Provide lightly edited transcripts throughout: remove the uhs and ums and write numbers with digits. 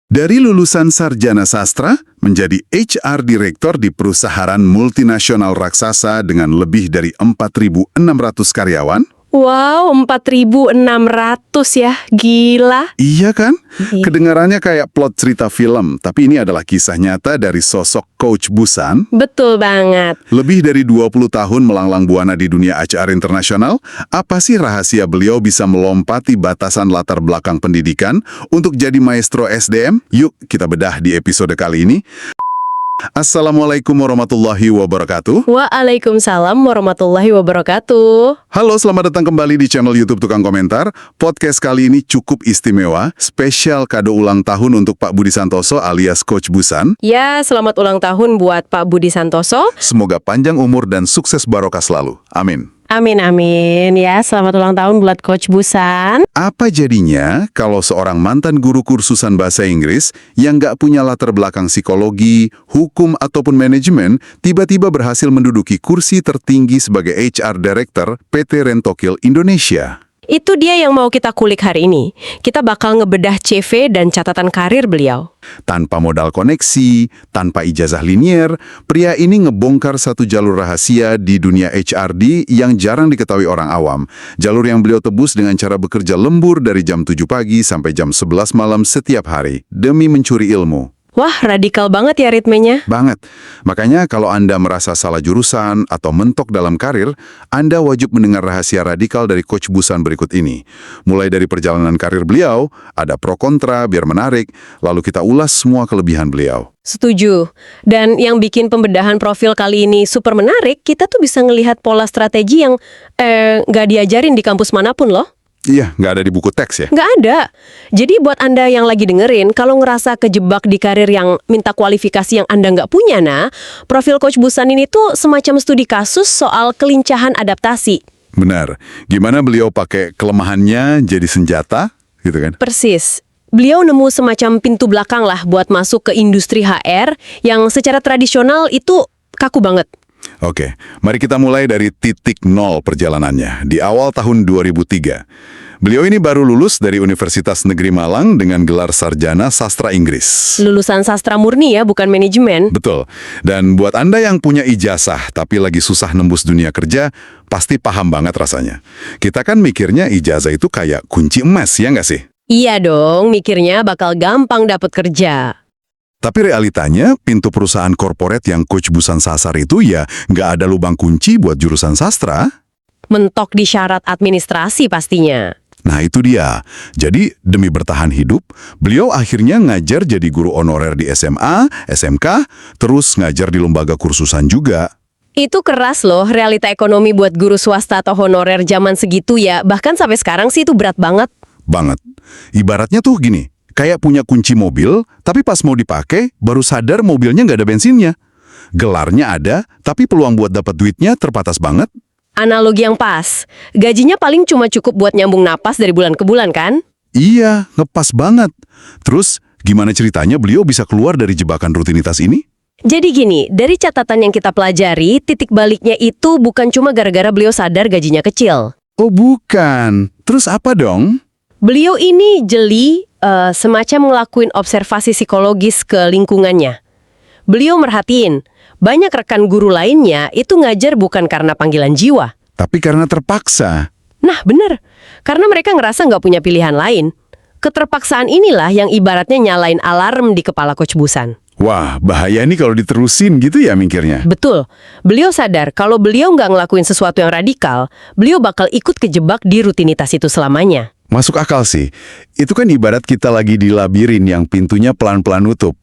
Dari lulusan sarjana sastra menjadi HR Director di perusahaan multinasional raksasa dengan lebih dari 4.600 karyawan. Wow, 4.600 ya, gila. Iya kan? Iya. Kedengarannya kayak plot cerita film, tapi ini adalah kisah nyata dari sosok Coach Busan. Betul banget. Lebih dari 20 tahun melanglang buana di dunia HR internasional, apa sih rahasia beliau bisa melompati batasan latar belakang pendidikan untuk jadi maestro SDM? Yuk kita bedah di episode kali ini. Assalamualaikum warahmatullahi wabarakatuh. Waalaikumsalam warahmatullahi wabarakatuh. Halo, selamat datang kembali di channel YouTube Tukang Komentar. Podcast kali ini cukup istimewa, spesial kado ulang tahun untuk Pak Budi Santoso alias Coach Busan. Ya, selamat ulang tahun buat Pak Budi Santoso. Semoga panjang umur dan sukses barokah selalu. Amin. Amin, amin. Ya, selamat ulang tahun buat Coach Busan. Apa jadinya kalau seorang mantan guru kursusan bahasa Inggris yang nggak punya latar belakang psikologi, hukum, ataupun manajemen, tiba-tiba berhasil menduduki kursi tertinggi sebagai HR Director PT Rentokil Indonesia? Itu dia yang mau kita kulik hari ini. Kita bakal ngebedah CV dan catatan karir beliau. Tanpa modal koneksi, tanpa ijazah linier, pria ini ngebongkar satu jalur rahasia di dunia HRD yang jarang diketahui orang awam. Jalur yang beliau tebus dengan cara bekerja lembur dari jam 7 pagi sampai jam 11 malam setiap hari, demi mencuri ilmu. Wah, radikal banget ya ritmenya. Banget. Makanya kalau Anda merasa salah jurusan atau mentok dalam karir, Anda wajib mendengar rahasia radikal dari Coach Busan berikut ini. Mulai dari perjalanan karir beliau, ada pro kontra biar menarik, lalu kita ulas semua kelebihan beliau. Setuju. Dan yang bikin pembedahan profil kali ini super menarik, kita tuh bisa ngelihat pola strategi yang nggak diajarin di kampus manapun loh. Iya, nggak ada di buku teks ya? Nggak ada. Jadi buat Anda yang lagi dengerin, kalau ngerasa kejebak di karir yang minta kualifikasi yang Anda nggak punya, profil Coach Busan ini tuh semacam studi kasus soal kelincahan adaptasi. Benar. Gimana beliau pakai kelemahannya jadi senjata, gitu kan? Persis. Beliau nemu semacam pintu belakang lah buat masuk ke industri HR yang secara tradisional itu kaku banget. Oke, mari kita mulai dari titik nol perjalanannya, di awal tahun 2003. Beliau ini baru lulus dari Universitas Negeri Malang dengan gelar sarjana sastra Inggris. Lulusan sastra murni ya, bukan manajemen. Betul. Dan buat Anda yang punya ijazah tapi lagi susah nembus dunia kerja, pasti paham banget rasanya. Kita kan mikirnya ijazah itu kayak kunci emas, ya nggak sih? Iya dong, mikirnya bakal gampang dapet kerja. Tapi realitanya, pintu perusahaan korporat yang Coach Busan sasar itu ya nggak ada lubang kunci buat jurusan sastra. Mentok di syarat administrasi pastinya. Nah itu dia. Jadi demi bertahan hidup, beliau akhirnya ngajar jadi guru honorer di SMA, SMK, terus ngajar di lembaga kursusan juga. Itu keras loh, realita ekonomi buat guru swasta atau honorer zaman segitu ya. Bahkan sampai sekarang sih itu berat banget. Banget. Ibaratnya tuh gini, kayak punya kunci mobil, tapi pas mau dipakai, baru sadar mobilnya nggak ada bensinnya. Gelarnya ada, tapi peluang buat dapat duitnya terbatas banget. Analogi yang pas. Gajinya paling cuma cukup buat nyambung napas dari bulan ke bulan kan? Iya, ngepas banget. Terus, gimana ceritanya beliau bisa keluar dari jebakan rutinitas ini? Jadi gini, dari catatan yang kita pelajari, titik baliknya itu bukan cuma gara-gara beliau sadar gajinya kecil. Oh bukan. Terus apa dong? Beliau ini jeli, semacam ngelakuin observasi psikologis ke lingkungannya. Beliau merhatiin, banyak rekan guru lainnya itu ngajar bukan karena panggilan jiwa. Tapi karena terpaksa. Nah, bener. Karena mereka ngerasa nggak punya pilihan lain. Keterpaksaan inilah yang ibaratnya nyalain alarm di kepala Coach Busan. Wah, bahaya nih kalau diterusin gitu ya mikirnya. Betul. Beliau sadar kalau beliau nggak ngelakuin sesuatu yang radikal, beliau bakal ikut kejebak di rutinitas itu selamanya. Masuk akal sih. Itu kan ibarat kita lagi di labirin yang pintunya pelan-pelan nutup.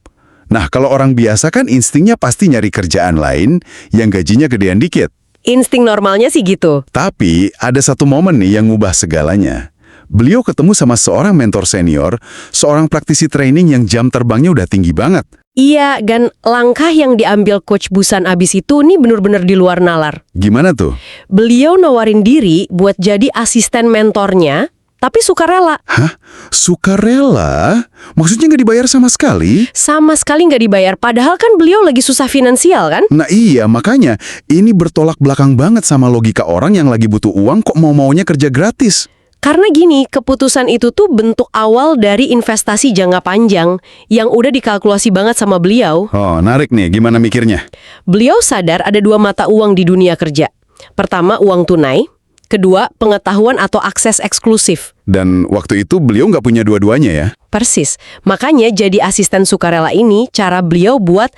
Nah, kalau orang biasa kan instingnya pasti nyari kerjaan lain yang gajinya gedean dikit. Insting normalnya sih gitu. Tapi ada satu momen nih yang ngubah segalanya. Beliau ketemu sama seorang mentor senior, seorang praktisi training yang jam terbangnya udah tinggi banget. Iya, dan langkah yang diambil Coach Busan abis itu nih bener-bener di luar nalar. Gimana tuh? Beliau nawarin diri buat jadi asisten mentornya, tapi sukarela. Hah? Sukarela? Maksudnya nggak dibayar sama sekali? Sama sekali nggak dibayar, padahal kan beliau lagi susah finansial kan? Nah iya, makanya ini bertolak belakang banget sama logika orang yang lagi butuh uang kok mau-maunya kerja gratis. Karena gini, keputusan itu tuh bentuk awal dari investasi jangka panjang yang udah dikalkulasi banget sama beliau. Oh, narik nih. Gimana mikirnya? Beliau sadar ada dua mata uang di dunia kerja. Pertama, uang tunai. Kedua, pengetahuan atau akses eksklusif. Dan waktu itu beliau nggak punya dua-duanya ya? Persis. Makanya jadi asisten sukarela ini cara beliau buat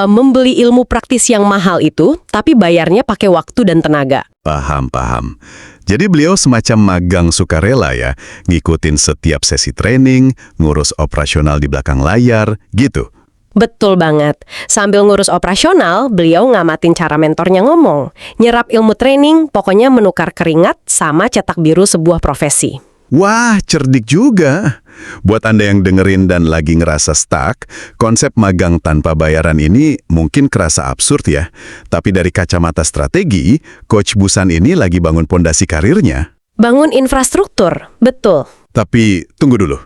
membeli ilmu praktis yang mahal itu, tapi bayarnya pakai waktu dan tenaga. Paham. Jadi beliau semacam magang sukarela ya, ngikutin setiap sesi training, ngurus operasional di belakang layar, gitu. Betul banget. Sambil ngurus operasional, beliau ngamatin cara mentornya ngomong. Nyerap ilmu training, pokoknya menukar keringat sama cetak biru sebuah profesi. Wah, cerdik juga. Buat Anda yang dengerin dan lagi ngerasa stuck, konsep magang tanpa bayaran ini mungkin kerasa absurd ya. Tapi dari kacamata strategi, Coach Busan ini lagi bangun pondasi karirnya. Bangun infrastruktur, betul. Tapi tunggu dulu.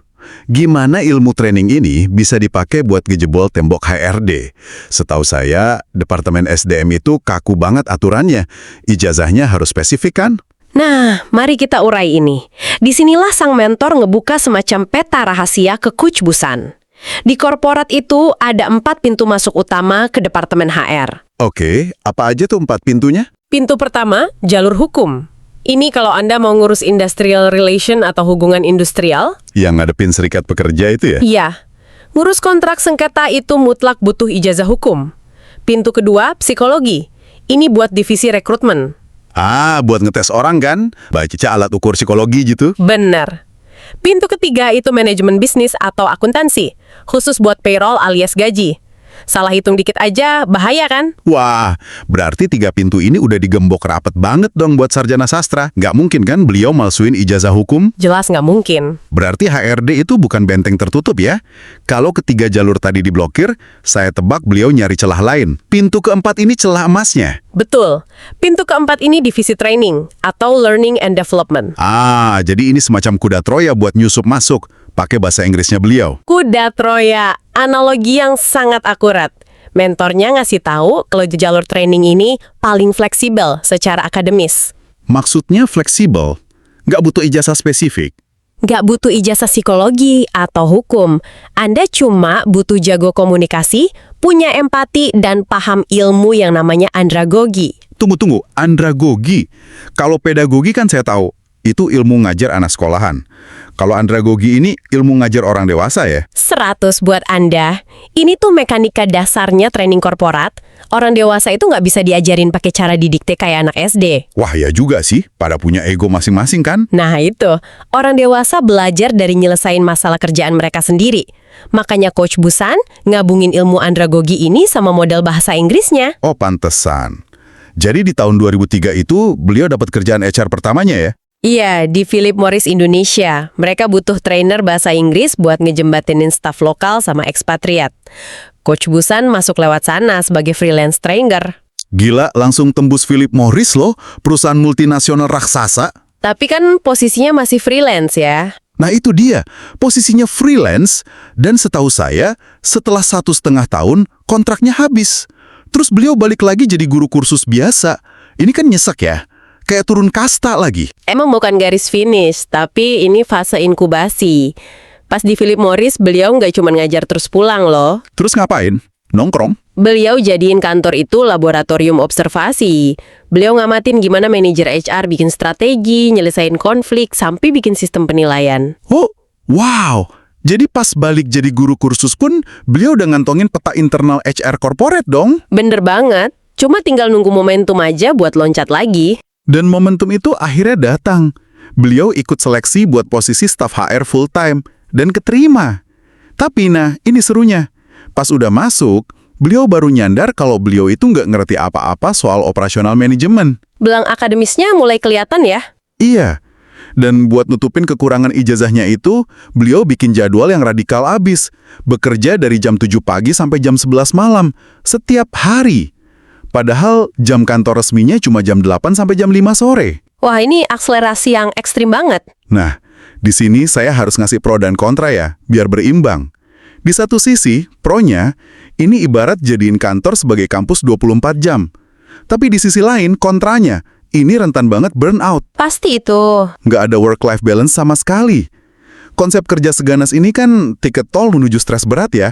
Gimana ilmu training ini bisa dipakai buat ngejebol tembok HRD? Setahu saya, Departemen SDM itu kaku banget aturannya. Ijazahnya harus spesifik kan? Nah, mari kita urai ini. Disinilah sang mentor ngebuka semacam peta rahasia ke Coach Busan. Di korporat itu ada 4 pintu masuk utama ke Departemen HR. Oke, apa aja tuh 4 pintunya? Pintu pertama, jalur hukum. Ini kalau Anda mau ngurus industrial relation atau hubungan industrial. Yang ngadepin serikat pekerja itu ya? Iya. Ngurus kontrak sengketa itu mutlak butuh ijazah hukum. Pintu kedua, psikologi. Ini buat divisi rekrutmen. Ah, buat ngetes orang kan? Baca alat ukur psikologi gitu? Benar. Pintu ketiga itu manajemen bisnis atau akuntansi. Khusus buat payroll alias gaji. Salah hitung dikit aja, bahaya kan? Wah, berarti 3 pintu ini udah digembok rapet banget dong buat sarjana sastra. Nggak mungkin kan beliau malsuin ijazah hukum? Jelas nggak mungkin. Berarti HRD itu bukan benteng tertutup ya? Kalau ketiga jalur tadi diblokir, saya tebak beliau nyari celah lain. Pintu keempat ini celah emasnya. Betul. Pintu keempat ini divisi training atau learning and development. Ah, jadi ini semacam kuda Troya buat nyusup masuk. Pakai bahasa Inggrisnya beliau. Kuda Troya, analogi yang sangat akurat. Mentornya ngasih tahu kalau jalur training ini paling fleksibel secara akademis. Maksudnya fleksibel? Nggak butuh ijazah spesifik? Nggak butuh ijazah psikologi atau hukum. Anda cuma butuh jago komunikasi, punya empati, dan paham ilmu yang namanya andragogi. Tunggu, andragogi. Kalau pedagogi kan saya tahu, itu ilmu ngajar anak sekolahan. Kalau andragogi ini ilmu ngajar orang dewasa ya? 100 buat Anda. Ini tuh mekanika dasarnya training korporat. Orang dewasa itu nggak bisa diajarin pakai cara didikte kayak anak SD. Wah ya juga sih, pada punya ego masing-masing kan? Nah itu, orang dewasa belajar dari nyelesain masalah kerjaan mereka sendiri. Makanya Coach Busan ngabungin ilmu andragogi ini sama model bahasa Inggrisnya. Oh pantesan. Jadi di tahun 2003 itu beliau dapat kerjaan HR pertamanya ya? Iya, di Philip Morris Indonesia. Mereka butuh trainer bahasa Inggris buat ngejembatinin staf lokal sama ekspatriat. Coach Busan masuk lewat sana sebagai freelance trainer. Gila, langsung tembus Philip Morris loh, perusahaan multinasional raksasa. Tapi kan posisinya masih freelance ya. Nah itu dia, posisinya freelance, dan setahu saya, setelah 1,5 tahun, kontraknya habis. Terus beliau balik lagi jadi guru kursus biasa. Ini kan nyesek ya. Kayak turun kasta lagi. Emang bukan garis finish, tapi ini fase inkubasi. Pas di Philip Morris, beliau nggak cuma ngajar terus pulang loh. Terus ngapain? Nongkrong? Beliau jadiin kantor itu laboratorium observasi. Beliau ngamatin gimana manajer HR bikin strategi, nyelesain konflik, sampai bikin sistem penilaian. Oh, wow. Jadi pas balik jadi guru kursus pun, beliau udah ngantongin peta internal HR corporate dong? Bener banget. Cuma tinggal nunggu momentum aja buat loncat lagi. Dan momentum itu akhirnya datang. Beliau ikut seleksi buat posisi staf HR full-time dan keterima. Tapi nah, ini serunya. Pas udah masuk, beliau baru nyandar kalau beliau itu nggak ngerti apa-apa soal operasional manajemen. Belang akademisnya mulai kelihatan ya? Iya. Dan buat nutupin kekurangan ijazahnya itu, beliau bikin jadwal yang radikal abis. Bekerja dari jam 7 pagi sampai jam 11 malam, setiap hari. Padahal jam kantor resminya cuma jam 8 sampai jam 5 sore. Wah, ini akselerasi yang ekstrim banget. Nah, di sini saya harus ngasih pro dan kontra ya, biar berimbang. Di satu sisi, pronya, ini ibarat jadiin kantor sebagai kampus 24 jam. Tapi di sisi lain, kontranya, ini rentan banget burnout. Pasti itu. Nggak ada work-life balance sama sekali. Konsep kerja seganas ini kan tiket tol menuju stres berat ya.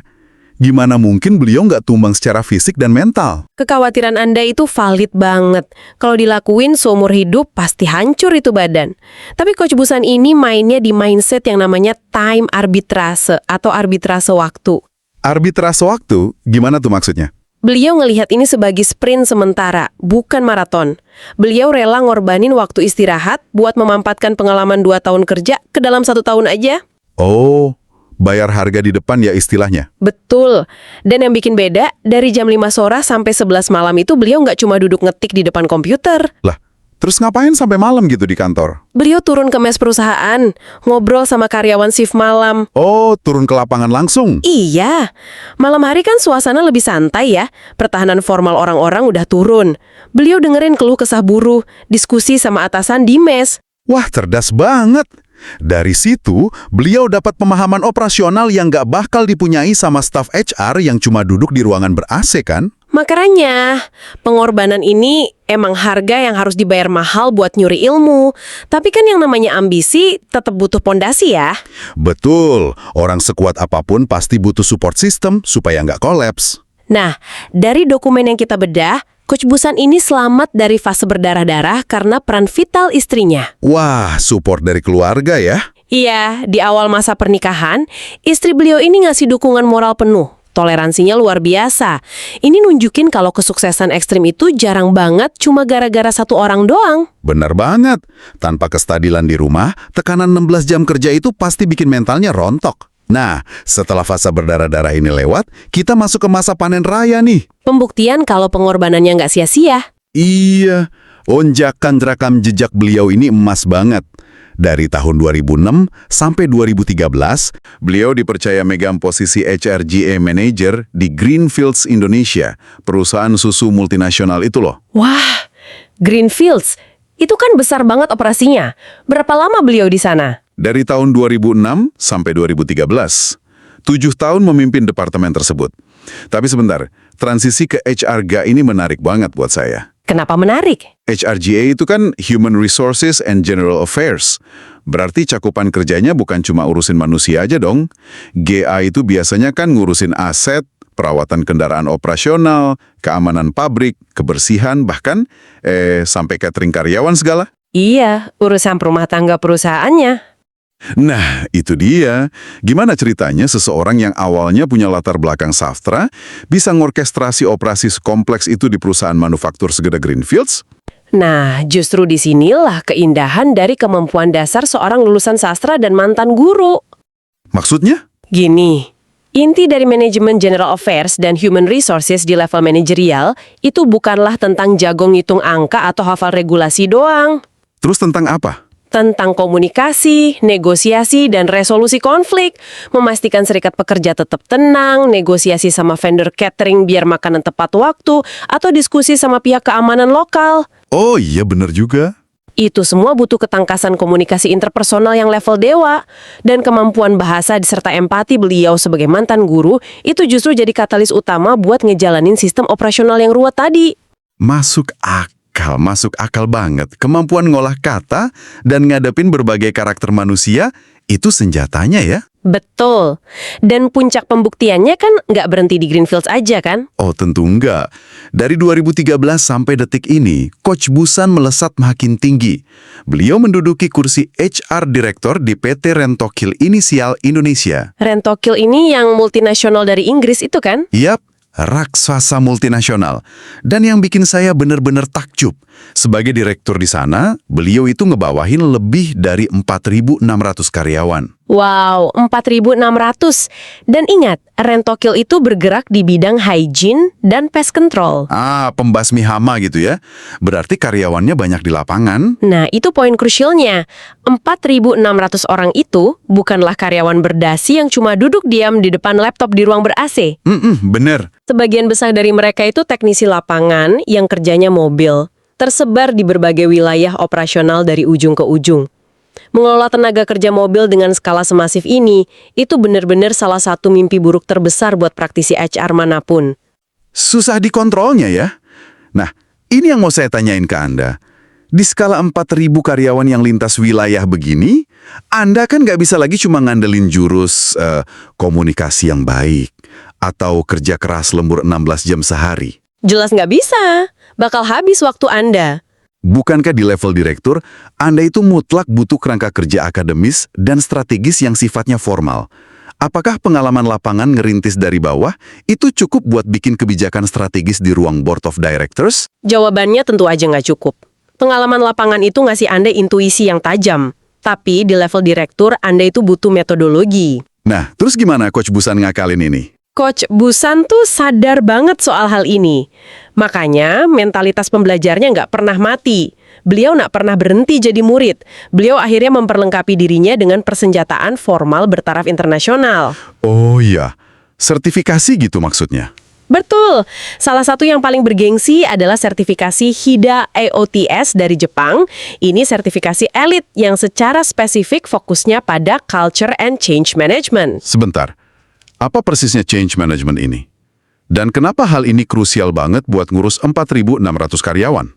Gimana mungkin beliau nggak tumbang secara fisik dan mental? Kekhawatiran Anda itu valid banget. Kalau dilakuin seumur hidup, pasti hancur itu badan. Tapi Coach Busan ini mainnya di mindset yang namanya time arbitrase atau arbitrase waktu. Arbitrase waktu, gimana tuh maksudnya? Beliau ngelihat ini sebagai sprint sementara, bukan maraton. Beliau rela ngorbanin waktu istirahat buat memampatkan pengalaman 2 tahun kerja ke dalam 1 tahun aja. Oh, bayar harga di depan ya istilahnya. Betul. Dan yang bikin beda, dari jam 5 sore sampai 11 malam itu beliau nggak cuma duduk ngetik di depan komputer. Lah, terus ngapain sampai malam gitu di kantor? Beliau turun ke mes perusahaan, ngobrol sama karyawan shift malam. Oh, turun ke lapangan langsung? Iya, malam hari kan suasana lebih santai ya. Pertahanan formal orang-orang udah turun. Beliau dengerin keluh kesah buruh, diskusi sama atasan di mes. Wah, cerdas banget. Dari situ, beliau dapat pemahaman operasional yang nggak bakal dipunyai sama staf HR yang cuma duduk di ruangan ber-AC kan? Makanya, pengorbanan ini emang harga yang harus dibayar mahal buat nyuri ilmu. Tapi kan yang namanya ambisi tetap butuh pondasi ya. Betul, orang sekuat apapun pasti butuh support system supaya nggak kolaps. Nah, dari dokumen yang kita bedah, Coach Busan ini selamat dari fase berdarah-darah karena peran vital istrinya. Wah, support dari keluarga ya? Iya, di awal masa pernikahan, istri beliau ini ngasih dukungan moral penuh. Toleransinya luar biasa. Ini nunjukin kalau kesuksesan ekstrim itu jarang banget cuma gara-gara satu orang doang. Benar banget. Tanpa kestabilan di rumah, tekanan 16 jam kerja itu pasti bikin mentalnya rontok. Nah, setelah fase berdarah-darah ini lewat, kita masuk ke masa panen raya nih. Pembuktian kalau pengorbanannya nggak sia-sia. Iya, onjakan rekam jejak beliau ini emas banget. Dari tahun 2006 sampai 2013, beliau dipercaya megang posisi HRGA Manager di Greenfields Indonesia, perusahaan susu multinasional itu loh. Wah, Greenfields, itu kan besar banget operasinya. Berapa lama beliau di sana? Dari tahun 2006 sampai 2013, 7 tahun memimpin departemen tersebut. Tapi sebentar, transisi ke HRGA ini menarik banget buat saya. Kenapa menarik? HRGA itu kan Human Resources and General Affairs. Berarti cakupan kerjanya bukan cuma urusin manusia aja dong. GA itu biasanya kan ngurusin aset, perawatan kendaraan operasional, keamanan pabrik, kebersihan, bahkan sampai catering karyawan segala. Iya, urusan rumah tangga perusahaannya. Nah, itu dia. Gimana ceritanya seseorang yang awalnya punya latar belakang sastra bisa ngorkestrasi operasi sekompleks itu di perusahaan manufaktur segede Greenfields? Nah, justru disinilah keindahan dari kemampuan dasar seorang lulusan sastra dan mantan guru. Maksudnya? Gini, inti dari manajemen General Affairs dan Human Resources di level manajerial itu bukanlah tentang jago ngitung angka atau hafal regulasi doang. Terus tentang apa? Tentang komunikasi, negosiasi, dan resolusi konflik. Memastikan serikat pekerja tetap tenang, negosiasi sama vendor catering biar makanan tepat waktu, atau diskusi sama pihak keamanan lokal. Oh iya, bener juga. Itu semua butuh ketangkasan komunikasi interpersonal yang level dewa. Dan kemampuan bahasa diserta empati beliau sebagai mantan guru, itu justru jadi katalis utama buat ngejalanin sistem operasional yang ruwet tadi. Masuk akal banget. Kemampuan ngolah kata dan ngadepin berbagai karakter manusia, itu senjatanya ya? Betul. Dan puncak pembuktiannya kan nggak berhenti di Greenfields aja kan? Oh tentu enggak. Dari 2013 sampai detik ini, Coach Busan melesat makin tinggi. Beliau menduduki kursi HR Director di PT Rentokil Inisial Indonesia. Rentokil ini yang multinasional dari Inggris itu kan? Yap. Raksasa multinasional. Dan yang bikin saya benar-benar takjub, sebagai direktur di sana, beliau itu ngebawahin lebih dari 4.600 karyawan. Wow, 4.600. Dan ingat, Rentokil itu bergerak di bidang hygiene dan pest control. Pembasmi hama gitu ya. Berarti karyawannya banyak di lapangan. Nah, itu poin krusialnya. 4.600 orang itu bukanlah karyawan berdasi yang cuma duduk diam di depan laptop di ruang ber-AC. Bener. Sebagian besar dari mereka itu teknisi lapangan yang kerjanya mobil, tersebar di berbagai wilayah operasional dari ujung ke ujung. Mengelola tenaga kerja mobil dengan skala semasif ini, itu benar-benar salah satu mimpi buruk terbesar buat praktisi HR manapun. Susah dikontrolnya ya. Nah, ini yang mau saya tanyain ke Anda. Di skala 4.000 karyawan yang lintas wilayah begini, Anda kan nggak bisa lagi cuma ngandelin jurus komunikasi yang baik atau kerja keras lembur 16 jam sehari. Jelas nggak bisa. Bakal habis waktu Anda. Bukankah di level direktur, Anda itu mutlak butuh kerangka kerja akademis dan strategis yang sifatnya formal? Apakah pengalaman lapangan ngerintis dari bawah itu cukup buat bikin kebijakan strategis di ruang Board of Directors? Jawabannya tentu aja nggak cukup. Pengalaman lapangan itu ngasih Anda intuisi yang tajam. Tapi di level direktur, Anda itu butuh metodologi. Nah, terus gimana Coach Busan ngakalin ini? Coach Busan tuh sadar banget soal hal ini. Makanya mentalitas pembelajarnya nggak pernah mati. Beliau nggak pernah berhenti jadi murid. Beliau akhirnya memperlengkapi dirinya dengan persenjataan formal bertaraf internasional. Oh iya, sertifikasi gitu maksudnya. Betul. Salah satu yang paling bergengsi adalah sertifikasi HIDA AOTS dari Jepang. Ini sertifikasi elit yang secara spesifik fokusnya pada culture and change management. Sebentar, apa persisnya change management ini? Dan kenapa hal ini krusial banget buat ngurus 4.600 karyawan?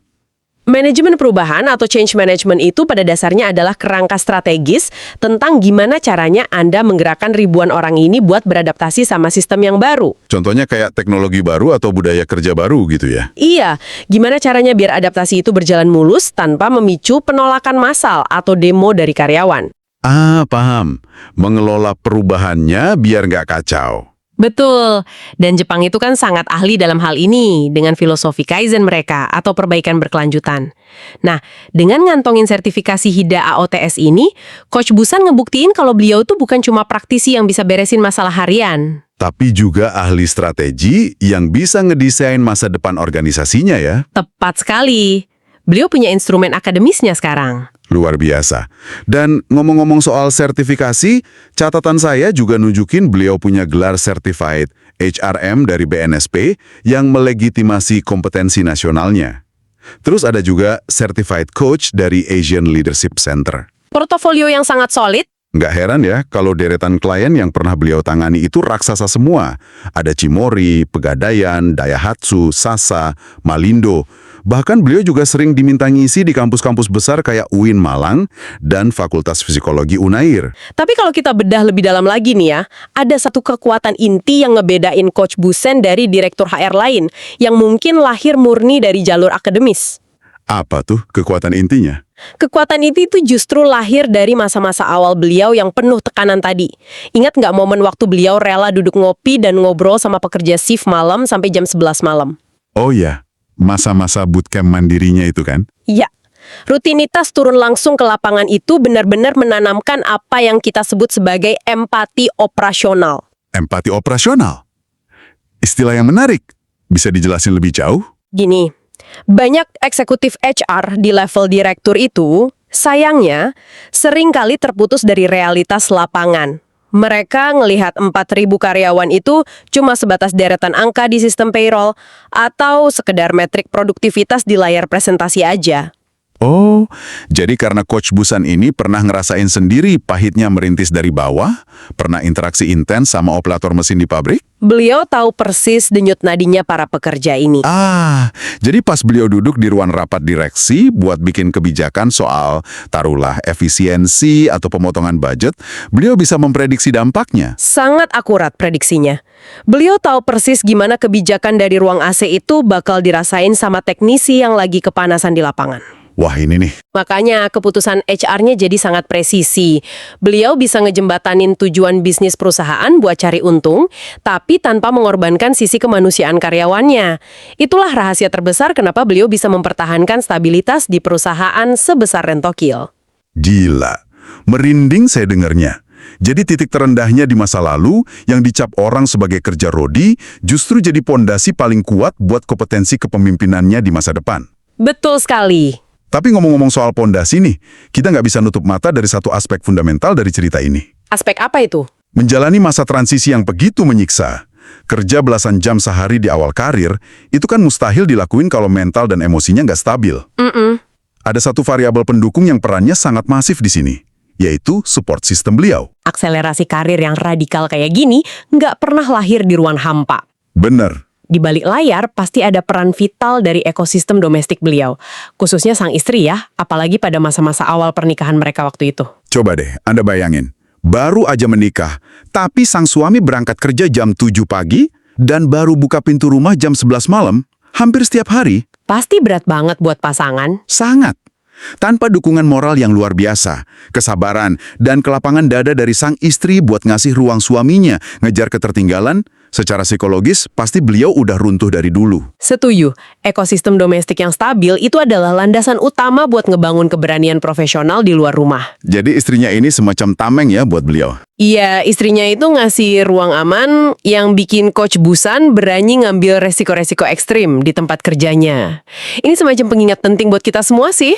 Manajemen perubahan atau change management itu pada dasarnya adalah kerangka strategis tentang gimana caranya Anda menggerakkan ribuan orang ini buat beradaptasi sama sistem yang baru. Contohnya kayak teknologi baru atau budaya kerja baru gitu ya? Iya, gimana caranya biar adaptasi itu berjalan mulus tanpa memicu penolakan massal atau demo dari karyawan. Ah, paham. Mengelola perubahannya biar nggak kacau. Betul, dan Jepang itu kan sangat ahli dalam hal ini dengan filosofi Kaizen mereka atau perbaikan berkelanjutan. Nah, dengan ngantongin sertifikasi HIDA AOTS ini, Coach Busan ngebuktiin kalau beliau tuh bukan cuma praktisi yang bisa beresin masalah harian. Tapi juga ahli strategi yang bisa ngedesain masa depan organisasinya ya. Tepat sekali. Beliau punya instrumen akademisnya sekarang. Luar biasa. Dan ngomong-ngomong soal sertifikasi, catatan saya juga nunjukin beliau punya gelar Certified HRM dari BNSP yang melegitimasi kompetensi nasionalnya. Terus ada juga Certified Coach dari Asian Leadership Center. Portofolio yang sangat solid. Nggak heran ya kalau deretan klien yang pernah beliau tangani itu raksasa semua. Ada Cimori, Pegadaian, Daihatsu, Sasa, Malindo. Bahkan beliau juga sering diminta ngisi di kampus-kampus besar kayak UIN Malang dan Fakultas Psikologi Unair. Tapi kalau kita bedah lebih dalam lagi nih ya, ada satu kekuatan inti yang ngebedain Coach Busan dari direktur HR lain yang mungkin lahir murni dari jalur akademis. Apa tuh kekuatan intinya? Kekuatan itu justru lahir dari masa-masa awal beliau yang penuh tekanan tadi. Ingat nggak momen waktu beliau rela duduk ngopi dan ngobrol sama pekerja shift malam sampai jam 11 malam? Oh iya, masa-masa bootcamp mandirinya itu kan? Iya. Rutinitas turun langsung ke lapangan itu benar-benar menanamkan apa yang kita sebut sebagai empati operasional. Empati operasional? Istilah yang menarik. Bisa dijelasin lebih jauh? Gini, banyak eksekutif HR di level direktur itu, sayangnya, seringkali terputus dari realitas lapangan. Mereka ngelihat 4.000 karyawan itu cuma sebatas deretan angka di sistem payroll atau sekedar metrik produktivitas di layar presentasi aja. Oh, jadi karena Coach Busan ini pernah ngerasain sendiri pahitnya merintis dari bawah, pernah interaksi intens sama operator mesin di pabrik? Beliau tahu persis denyut nadinya para pekerja ini. Ah, jadi pas beliau duduk di ruang rapat direksi buat bikin kebijakan soal, taruhlah, efisiensi atau pemotongan budget, beliau bisa memprediksi dampaknya. Sangat akurat prediksinya. Beliau tahu persis gimana kebijakan dari ruang AC itu bakal dirasain sama teknisi yang lagi kepanasan di lapangan. Wah ini nih. Makanya keputusan HR-nya jadi sangat presisi. Beliau bisa ngejembatanin tujuan bisnis perusahaan buat cari untung, tapi tanpa mengorbankan sisi kemanusiaan karyawannya. Itulah rahasia terbesar kenapa beliau bisa mempertahankan stabilitas di perusahaan sebesar Rentokil. Gila, merinding saya dengarnya. Jadi titik terendahnya di masa lalu yang dicap orang sebagai kerja rodi justru jadi pondasi paling kuat buat kompetensi kepemimpinannya di masa depan. Betul sekali. Tapi ngomong-ngomong soal pondasi nih, kita nggak bisa nutup mata dari satu aspek fundamental dari cerita ini. Aspek apa itu? Menjalani masa transisi yang begitu menyiksa, kerja belasan jam sehari di awal karir, itu kan mustahil dilakuin kalau mental dan emosinya nggak stabil. Ada satu variabel pendukung yang perannya sangat masif di sini, yaitu support system beliau. Akselerasi karir yang radikal kayak gini nggak pernah lahir di ruang hampa. Bener. Di balik layar pasti ada peran vital dari ekosistem domestik beliau. Khususnya sang istri ya, apalagi pada masa-masa awal pernikahan mereka waktu itu. Coba deh, Anda bayangin. Baru aja menikah, tapi sang suami berangkat kerja jam 7 pagi dan baru buka pintu rumah jam 11 malam, hampir setiap hari. Pasti berat banget buat pasangan. Sangat. Tanpa dukungan moral yang luar biasa, kesabaran, dan kelapangan dada dari sang istri buat ngasih ruang suaminya ngejar ketertinggalan, secara psikologis pasti beliau udah runtuh dari dulu. Setuju, ekosistem domestik yang stabil itu adalah landasan utama buat ngebangun keberanian profesional di luar rumah. Jadi istrinya ini semacam tameng ya buat beliau. Iya, istrinya itu ngasih ruang aman yang bikin Coach Busan berani ngambil resiko-resiko ekstrim di tempat kerjanya. Ini semacam pengingat penting buat kita semua sih.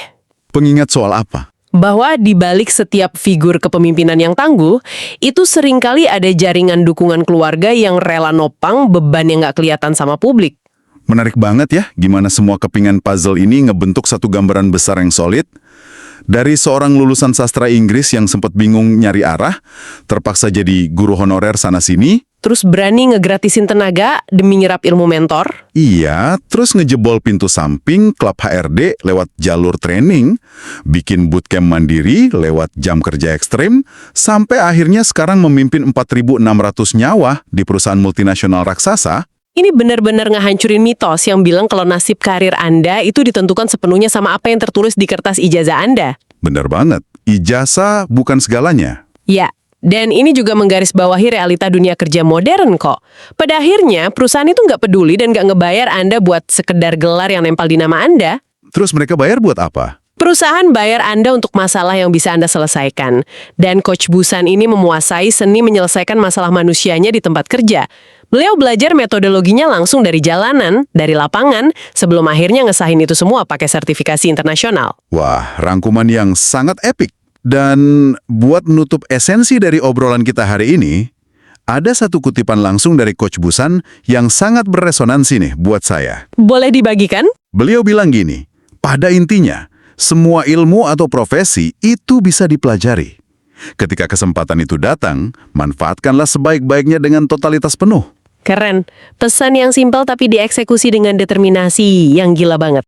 Pengingat soal apa? Bahwa di balik setiap figur kepemimpinan yang tangguh, itu seringkali ada jaringan dukungan keluarga yang rela nopang beban yang nggak kelihatan sama publik. Menarik banget ya, gimana semua kepingan puzzle ini ngebentuk satu gambaran besar yang solid. Dari seorang lulusan sastra Inggris yang sempat bingung nyari arah, terpaksa jadi guru honorer sana-sini. Terus berani ngegratisin tenaga demi nyerap ilmu mentor. Iya, terus ngejebol pintu samping klub HRD lewat jalur training, bikin bootcamp mandiri lewat jam kerja ekstrim, sampai akhirnya sekarang memimpin 4.600 nyawa di perusahaan multinasional raksasa. Ini benar-benar ngehancurin mitos yang bilang kalau nasib karir Anda itu ditentukan sepenuhnya sama apa yang tertulis di kertas ijazah Anda. Bener banget, ijazah bukan segalanya. Ya, dan ini juga menggarisbawahi realita dunia kerja modern kok. Pada akhirnya, perusahaan itu nggak peduli dan nggak ngebayar Anda buat sekedar gelar yang nempel di nama Anda. Terus mereka bayar buat apa? Perusahaan bayar Anda untuk masalah yang bisa Anda selesaikan. Dan Coach Busan ini memuasai seni menyelesaikan masalah manusianya di tempat kerja. Beliau belajar metodologinya langsung dari jalanan, dari lapangan, sebelum akhirnya ngesahin itu semua pakai sertifikasi internasional. Wah, rangkuman yang sangat epik. Dan buat menutup esensi dari obrolan kita hari ini, ada satu kutipan langsung dari Coach Busan yang sangat beresonansi nih buat saya. Boleh dibagikan? Beliau bilang gini, pada intinya, semua ilmu atau profesi itu bisa dipelajari. Ketika kesempatan itu datang, manfaatkanlah sebaik-baiknya dengan totalitas penuh. Keren. Pesan yang simpel tapi dieksekusi dengan determinasi yang gila banget.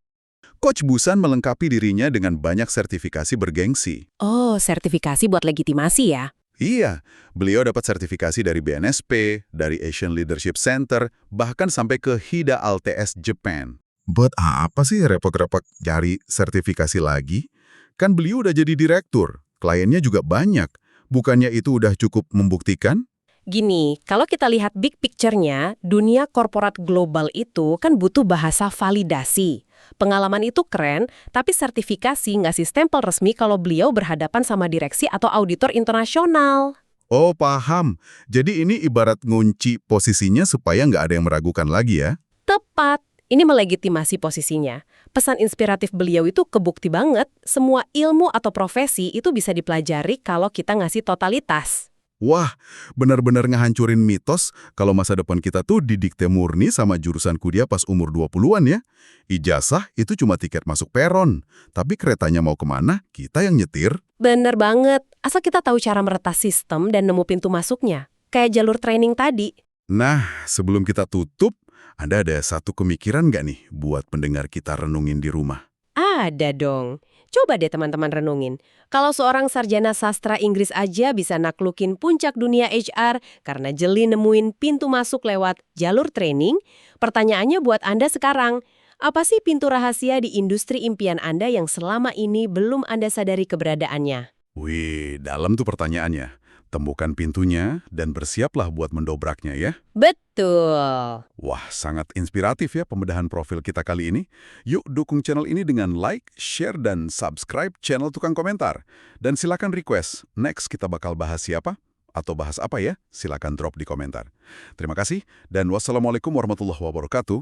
Coach Busan melengkapi dirinya dengan banyak sertifikasi bergengsi. Oh, sertifikasi buat legitimasi ya? Iya, beliau dapat sertifikasi dari BNSP, dari Asian Leadership Center, bahkan sampai ke HIDA ALTS Japan. Buat apa sih repot-repot cari sertifikasi lagi? Kan beliau udah jadi direktur, kliennya juga banyak. Bukannya itu udah cukup membuktikan? Gini, kalau kita lihat big picture-nya, dunia korporat global itu kan butuh bahasa validasi. Pengalaman itu keren, tapi sertifikasi ngasih stempel resmi kalau beliau berhadapan sama direksi atau auditor internasional. Oh, paham. Jadi ini ibarat ngunci posisinya supaya nggak ada yang meragukan lagi ya? Tepat. Ini melegitimasi posisinya. Pesan inspiratif beliau itu kebukti banget, semua ilmu atau profesi itu bisa dipelajari kalau kita ngasih totalitas. Wah, benar-benar ngehancurin mitos kalau masa depan kita tuh didikte murni sama jurusan kuliah pas umur 20-an ya. Ijazah itu cuma tiket masuk peron, tapi keretanya mau kemana, kita yang nyetir. Bener banget, asal kita tahu cara meretas sistem dan nemu pintu masuknya. Kayak jalur training tadi. Nah, sebelum kita tutup, Anda ada satu pemikiran nggak nih buat pendengar kita renungin di rumah? Ada dong. Coba deh teman-teman renungin. Kalau seorang sarjana sastra Inggris aja bisa naklukin puncak dunia HR karena jeli nemuin pintu masuk lewat jalur training, pertanyaannya buat Anda sekarang, apa sih pintu rahasia di industri impian Anda yang selama ini belum Anda sadari keberadaannya? Wih, dalam tuh pertanyaannya. Temukan pintunya dan bersiaplah buat mendobraknya ya. Betul. Wah, sangat inspiratif ya pembedahan profil kita kali ini. Yuk dukung channel ini dengan like, share, dan subscribe channel Tukang Komentar. Dan silakan request, next kita bakal bahas siapa? Atau bahas apa ya? Silakan drop di komentar. Terima kasih, dan wassalamualaikum warahmatullahi wabarakatuh.